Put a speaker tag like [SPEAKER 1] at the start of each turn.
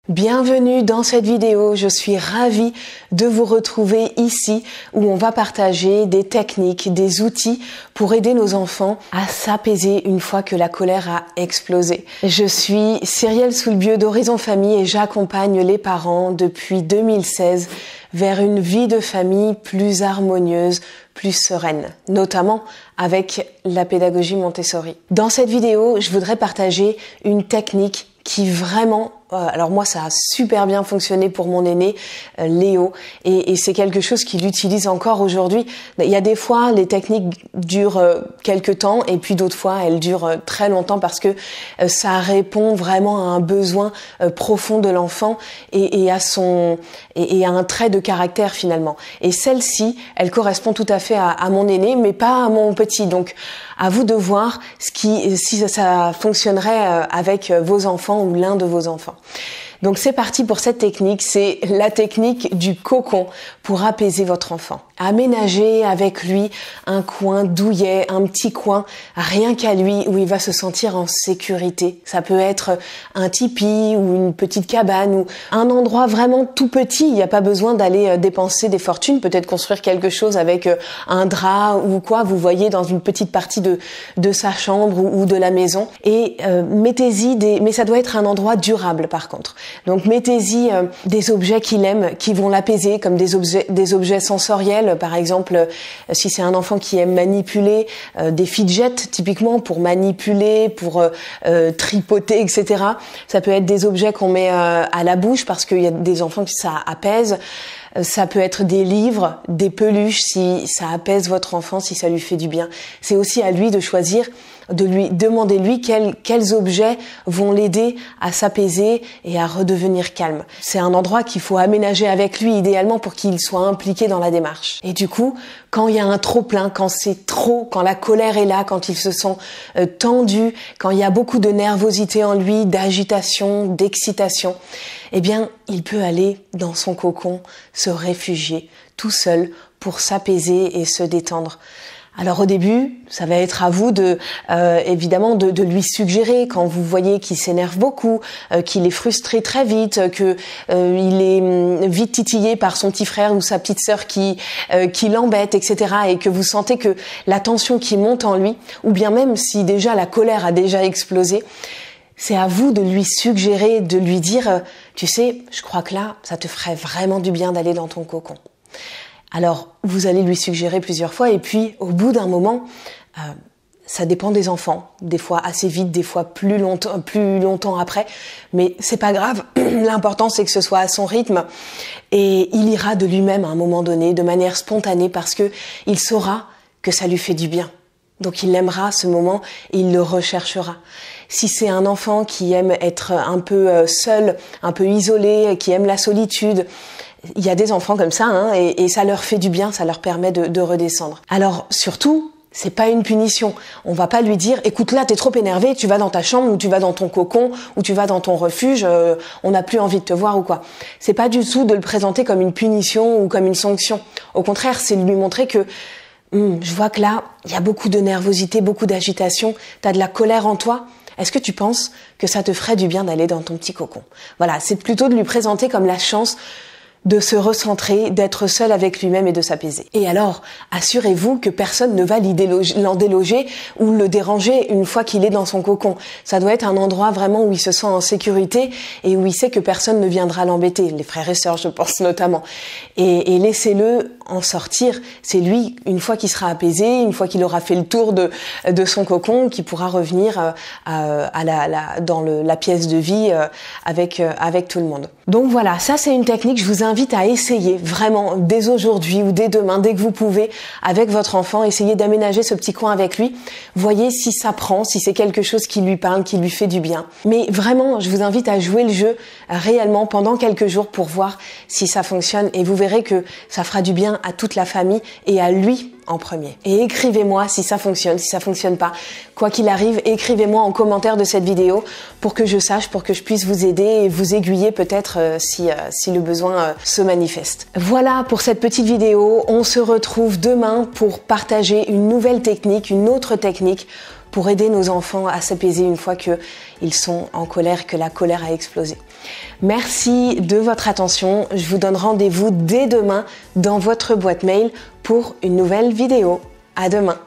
[SPEAKER 1] Bienvenue dans cette vidéo, je suis ravie de vous retrouver ici où on va partager des techniques, des outils pour aider nos enfants à s'apaiser une fois que la colère a explosé. Je suis Cyrielle Soulbieux d'Horizon Famille et j'accompagne les parents depuis 2016 vers une vie de famille plus harmonieuse, plus sereine, notamment avec la pédagogie Montessori. Dans cette vidéo, je voudrais partager une technique qui vraiment, alors moi ça a super bien fonctionné pour mon aîné Léo et c'est quelque chose qu'il utilise encore aujourd'hui. Il y a des fois les techniques durent quelques temps et puis d'autres fois elles durent très longtemps parce que ça répond vraiment à un besoin profond de l'enfant et à un trait de caractère finalement. Et celle-ci, elle correspond tout à fait à mon aîné mais pas à mon petit. Donc à vous de voir si ça fonctionnerait avec vos enfants ou l'un de vos enfants. Donc c'est parti pour cette technique, c'est la technique du cocon pour apaiser votre enfant. Aménager avec lui un coin douillet, un petit coin, rien qu'à lui, où il va se sentir en sécurité. Ça peut être un tipi ou une petite cabane ou un endroit vraiment tout petit. Il n'y a pas besoin d'aller dépenser des fortunes, peut-être construire quelque chose avec un drap ou quoi, vous voyez, dans une petite partie de sa chambre ou de la maison. Et mettez-y mais ça doit être un endroit durable par contre. Donc mettez-y des objets qu'il aime, qui vont l'apaiser, comme des objets sensoriels, par exemple, si c'est un enfant qui aime manipuler, des fidgets typiquement pour manipuler, pour tripoter, etc. Ça peut être des objets qu'on met à la bouche parce qu'il y a des enfants que ça apaise. Ça peut être des livres, des peluches si ça apaise votre enfant, si ça lui fait du bien. C'est aussi à lui de choisir, de lui demander quels objets vont l'aider à s'apaiser et à redevenir calme. C'est un endroit qu'il faut aménager avec lui idéalement pour qu'il soit impliqué dans la démarche. Et du coup, quand il y a un trop-plein, quand c'est trop, quand la colère est là, quand il se sent tendu, quand il y a beaucoup de nervosité en lui, d'agitation, d'excitation, eh bien, il peut aller dans son cocon, se réfugier tout seul pour s'apaiser et se détendre. Alors au début, ça va être à vous évidemment de lui suggérer quand vous voyez qu'il s'énerve beaucoup, qu'il est frustré très vite, que il est vite titillé par son petit frère ou sa petite sœur qui l'embête, etc. Et que vous sentez que la tension qui monte en lui, ou bien même si déjà la colère a déjà explosé, c'est à vous de lui suggérer, de lui dire, tu sais, je crois que là, ça te ferait vraiment du bien d'aller dans ton cocon. Alors, vous allez lui suggérer plusieurs fois et puis, au bout d'un moment, ça dépend des enfants. Des fois assez vite, des fois plus longtemps après. Mais c'est pas grave. L'important, c'est que ce soit à son rythme. Et il ira de lui-même à un moment donné, de manière spontanée, parce que il saura que ça lui fait du bien. Donc il aimera ce moment et il le recherchera. Si c'est un enfant qui aime être un peu seul, un peu isolé, qui aime la solitude, il y a des enfants comme ça, hein, et ça leur fait du bien, ça leur permet de redescendre. Alors surtout, c'est pas une punition. On va pas lui dire, écoute là, t'es trop énervé, tu vas dans ta chambre ou tu vas dans ton cocon ou tu vas dans ton refuge, on n'a plus envie de te voir ou quoi. C'est pas du tout de le présenter comme une punition ou comme une sanction. Au contraire, c'est de lui montrer que je vois que là, il y a beaucoup de nervosité, beaucoup d'agitation, t'as de la colère en toi. Est-ce que tu penses que ça te ferait du bien d'aller dans ton petit cocon? Voilà, c'est plutôt de lui présenter comme la chance de se recentrer, d'être seul avec lui-même et de s'apaiser. Et alors, assurez-vous que personne ne va l'en déloger ou le déranger une fois qu'il est dans son cocon. Ça doit être un endroit vraiment où il se sent en sécurité et où il sait que personne ne viendra l'embêter, les frères et sœurs, je pense notamment. Et laissez-le en sortir. C'est lui, une fois qu'il sera apaisé, une fois qu'il aura fait le tour de son cocon, qui pourra revenir dans la pièce de vie avec tout le monde. Donc voilà, ça c'est une technique, je vous invite à essayer vraiment dès aujourd'hui ou dès demain, dès que vous pouvez, avec votre enfant, essayez d'aménager ce petit coin avec lui. Voyez si ça prend, si c'est quelque chose qui lui parle, qui lui fait du bien. Mais vraiment, je vous invite à jouer le jeu réellement pendant quelques jours pour voir si ça fonctionne et vous verrez que ça fera du bien à toute la famille et à lui en premier. Et écrivez-moi si ça fonctionne, si ça fonctionne pas. Quoi qu'il arrive, écrivez-moi en commentaire de cette vidéo pour que je sache, pour que je puisse vous aider et vous aiguiller peut-être si le besoin se manifeste. Voilà pour cette petite vidéo. On se retrouve demain pour partager une nouvelle technique, une autre technique pour aider nos enfants à s'apaiser une fois qu'ils sont en colère, que la colère a explosé. Merci de votre attention. Je vous donne rendez-vous dès demain dans votre boîte mail pour une nouvelle vidéo. À demain.